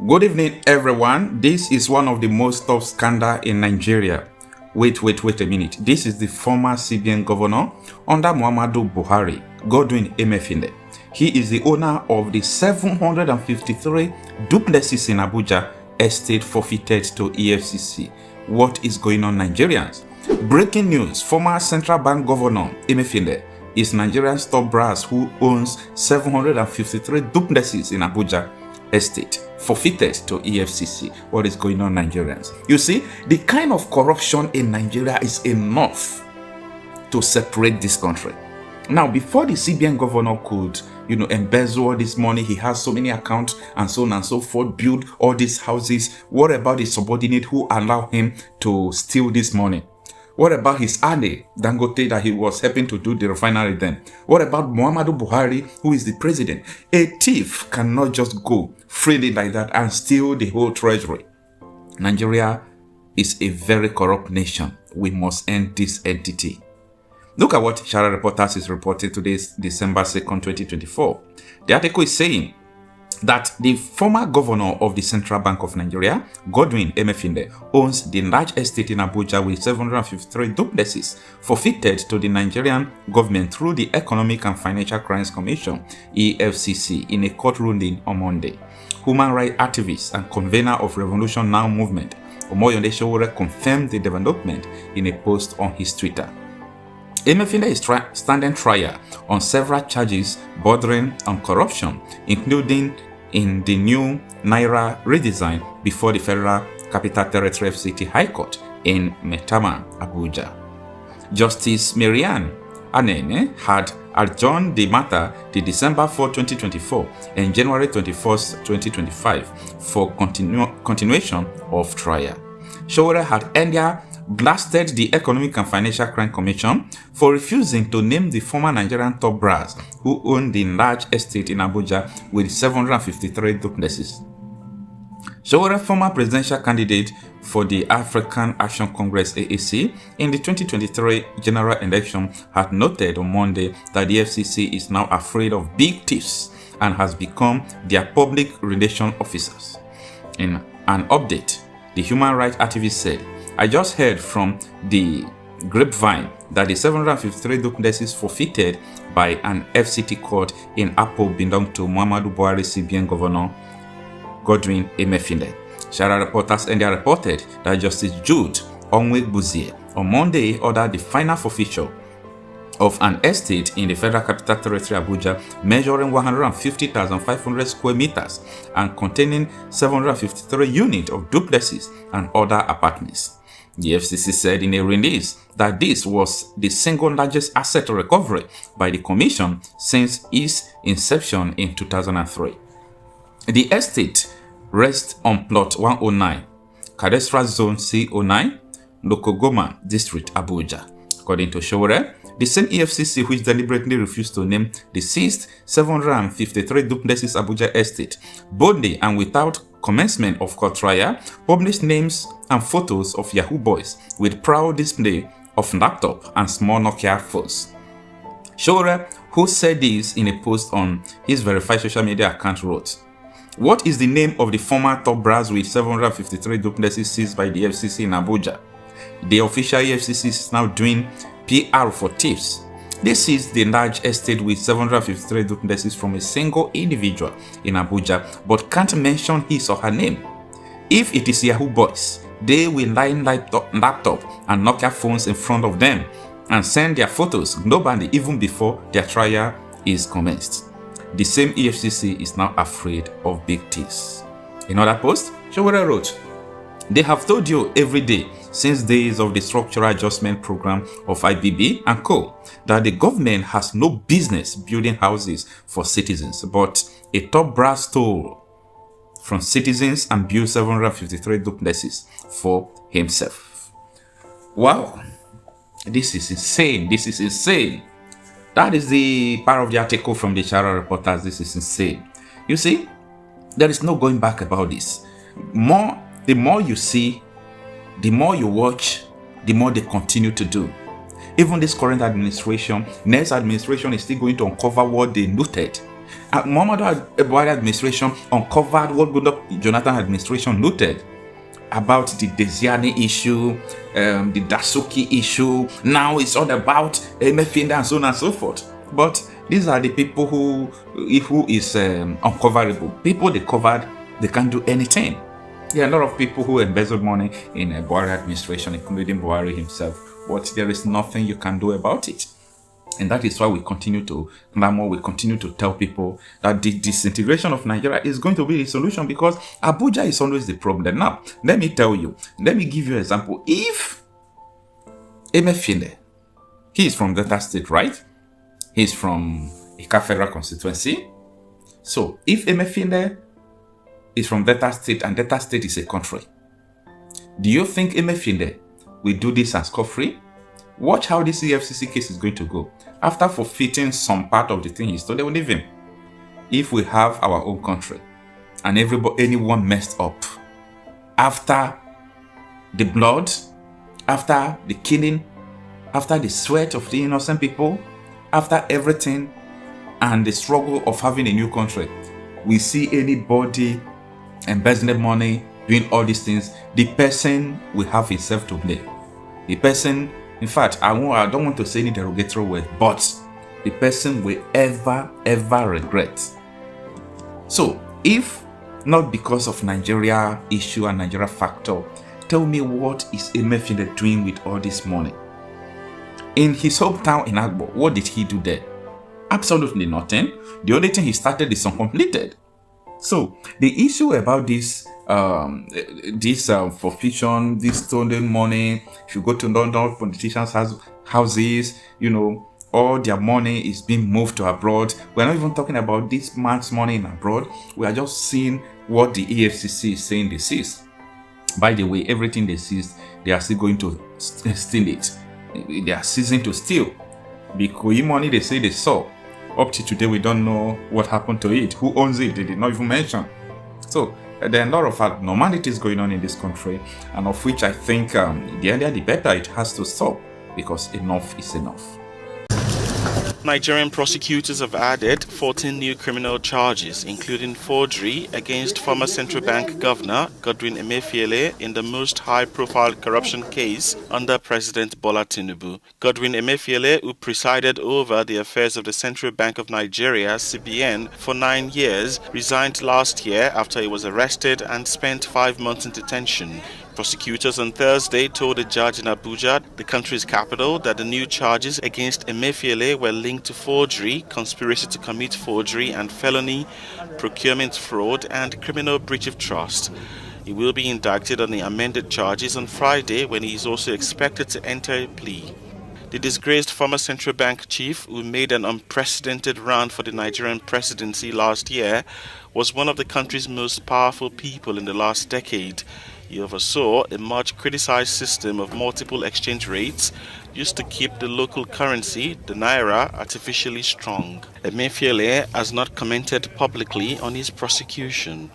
Good evening, everyone. This is one of the most top scandal in Nigeria. Wait a minute. This is the former CBN governor under Muhammadu Buhari, Godwin Emefiele. He is the owner of the 753 duplexes in Abuja estate forfeited to Efcc. What is going on, Nigerians? Breaking news: former central bank governor Emefiele is Nigerian's top brass who owns 753 duplexes in Abuja estate forfeited to Efcc. What is going on, Nigerians? You see, the kind of corruption in Nigeria is enough to separate this country. Now, before the CBN governor could, embezzle all this money, he has so many accounts and so on and so forth, build all these houses. What about his subordinate who allowed him to steal this money? What about his ally, Dangote, that he was helping to do the refinery then? What about Muhammadu Buhari, who is the president? A thief cannot just go freely like that and steal the whole treasury. Nigeria is a very corrupt nation. We must end this entity. Look at what Shara Reporters is reporting today, December 2nd, 2024. The article is saying that the former governor of the Central Bank of Nigeria, Godwin Emefiele, owns the large estate in Abuja with 753 duplexes forfeited to the Nigerian government through the Economic and Financial Crimes Commission, Efcc, in a court ruling on Monday. Human rights activist and convener of Revolution Now movement, Omoyole Sowore, confirmed the development in a post on his Twitter. Emefiele is standing trial on several charges bordering on corruption, including in the new Naira redesign before the Federal Capital Territory FCT High Court in Maitama, Abuja. Justice Marian Anene had adjourned the matter to December 4, 2024 and January 21, 2025 for continuation of trial. Sowore had earlier blasted the Economic and Financial Crime Commission for refusing to name the former Nigerian top brass who owned the large estate in Abuja with 753 duplexes. Sowore, former presidential candidate for the African Action Congress (AAC) in the 2023 general election, had noted on Monday that the FCC is now afraid of big thieves and has become their public relations officers. In an update, the human rights activist said, "I just heard from the grapevine that the 753 duplexes forfeited by an FCT court in Apo belong to Muhammadu Buhari CBN governor Godwin Emefiele." Shara Reporters earlier reported that Justice Jude Onwegbuzie on Monday ordered the final forfeiture of an estate in the Federal Capital Territory Abuja measuring 150,500 square meters and containing 753 units of duplexes and other apartments. The FCC said in a release that this was the single largest asset recovery by the Commission since its inception in 2003. The estate rests on Plot 109, Cadastral Zone C09, Lokogoma District, Abuja. According to Sowore, the same EFCC which deliberately refused to name the seized 753 duplexes Abuja estate boldly and without commencement of court trial published names and photos of Yahoo boys with proud display of laptop and small Nokia phones. Sowore, who said this in a post on his verified social media account, wrote, "What is the name of the former top brass with 753 duplexes seized by the FCC in Abuja? The official EFCC is now doing PR for thieves. This is the large estate with 753 duplexes from a single individual in Abuja, but can't mention his or her name. If it is Yahoo boys, they will line laptop and Nokia phones in front of them and send their photos globally even before their trial is commenced. The same EFCC is now afraid of big thieves." In another post, Sowore wrote, "They have told you every day since days of the Structural Adjustment Program of IBB and Co. that the government has no business building houses for citizens, but a top brass stole from citizens and built 753 duplexes for himself." Wow, this is insane. This is insane. That is the part of the article from the Shara Reporters. This is insane. You see, there is no going back about this. The more you see, the more you watch, the more they continue to do. Even this current administration, next administration is still going to uncover what they looted. Muhammadu Buhari administration uncovered what Goodluck Jonathan administration looted about the Desiani issue, the Dasuki issue. Now it's all about Emefiele and so on and so forth. But these are the people who is uncoverable. People they covered, they can't do anything. There are a lot of people who embezzled money in a Buhari administration, including Buhari himself. But there is nothing you can do about it. And that is why we continue to clamor, we continue to tell people that the disintegration of Nigeria is going to be the solution, because Abuja is always the problem. Now, let me tell you, let me give you an example. If Emefiele, he is from Delta State, right? He's from Ika Federal Constituency. So, if Emefiele is from Delta State and Delta State is a country, do you think Emefiele will do this as scot-free? Watch how this Efcc case is going to go. After forfeiting some part of the thing he stole, they will leave him. If we have our own country and anyone messed up, after the blood, after the killing, after the sweat of the innocent people, after everything and the struggle of having a new country, we see anybody embezzling money, doing all these things, the person will have himself to blame. The person, in fact, I don't want to say any derogatory word, but the person will ever regret. So, if not because of Nigeria issue and Nigeria factor, tell me, what is Emefiele doing with all this money? In his hometown in Agbo, what did he do there? Absolutely nothing. The only thing he started is uncompleted. So, the issue about this forfeition, this stolen money, if you go to London, politicians' houses, all their money is being moved to abroad. We're not even talking about this man's money in abroad. We are just seeing what the Efcc is saying they seized. By the way, everything they seized, they are still going to steal it. They are ceasing to steal. Because money they say they saw, up to today we don't know what happened to it. Who owns it? They did not even mention. So there are a lot of abnormalities going on in this country, and of which I think the earlier the better. It has to stop, because enough is enough. Nigerian prosecutors have added 14 new criminal charges, including forgery against former central bank governor Godwin Emefiele in the most high-profile corruption case under President Bola Tinubu. Godwin Emefiele, who presided over the affairs of the Central Bank of Nigeria (CBN) for 9 years, resigned last year after he was arrested and spent 5 months in detention. Prosecutors on Thursday told a judge in Abuja, the country's capital, that the new charges against Emefiele were linked to forgery, conspiracy to commit forgery and felony, procurement fraud, and criminal breach of trust. He will be indicted on the amended charges on Friday, when he is also expected to enter a plea. The disgraced former central bank chief, who made an unprecedented run for the Nigerian presidency last year, was one of the country's most powerful people in the last decade. He oversaw a much criticized system of multiple exchange rates used to keep the local currency, the naira, artificially strong. Emefiele has not commented publicly on his prosecution.